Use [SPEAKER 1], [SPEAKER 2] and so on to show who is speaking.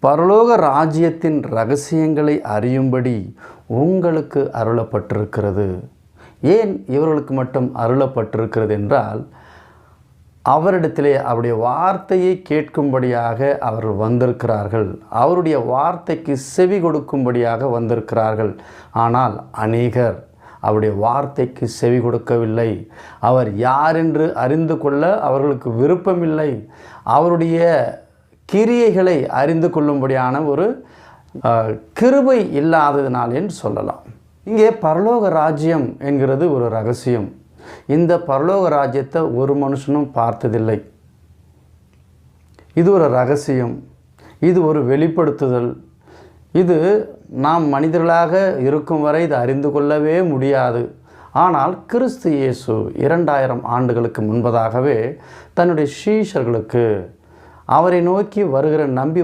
[SPEAKER 1] பரலோக ராஜ்யத்தின் இரகசியங்களை அறியும்படி உங்களுக்கு அருளப்பட்டிருக்கிறது. ஏன் இவர்களுக்கு மட்டும் அருளப்பட்டிருக்கிறது என்றால், அவரிடத்திலே அவருடைய வார்த்தையை கேட்கும்படியாக அவர்கள் வந்திருக்கிறார்கள். அவருடைய வார்த்தைக்கு செவி கொடுக்கும்படியாக வந்திருக்கிறார்கள். ஆனால் அநேகர் அவருடைய வார்த்தைக்கு செவி கொடுக்கவில்லை. அவர் யார் என்று அறிந்து கொள்ள அவர்களுக்கு விருப்பமில்லை. அவருடைய கிரியைகளை அறிந்து கொள்ளும்படியான ஒரு கிருபை இல்லாததினால் என்று சொல்லலாம். இங்கே பரலோக ராஜ்யம் என்கிறது ஒரு ரகசியம். இந்த பரலோக ராஜ்யத்தை ஒரு மனுஷனும் பார்த்ததில்லை. இது ஒரு ரகசியம், இது ஒரு வெளிப்படுத்துதல். இது நாம் மனிதர்களாக இருக்கும் வரை இது அறிந்து கொள்ளவே முடியாது. ஆனால் கிறிஸ்து இயேசு 2000 ஆண்டுகளுக்கு முன்பதாகவே தன்னுடைய சீஷர்களுக்கு அவரை நோக்கி நம்பி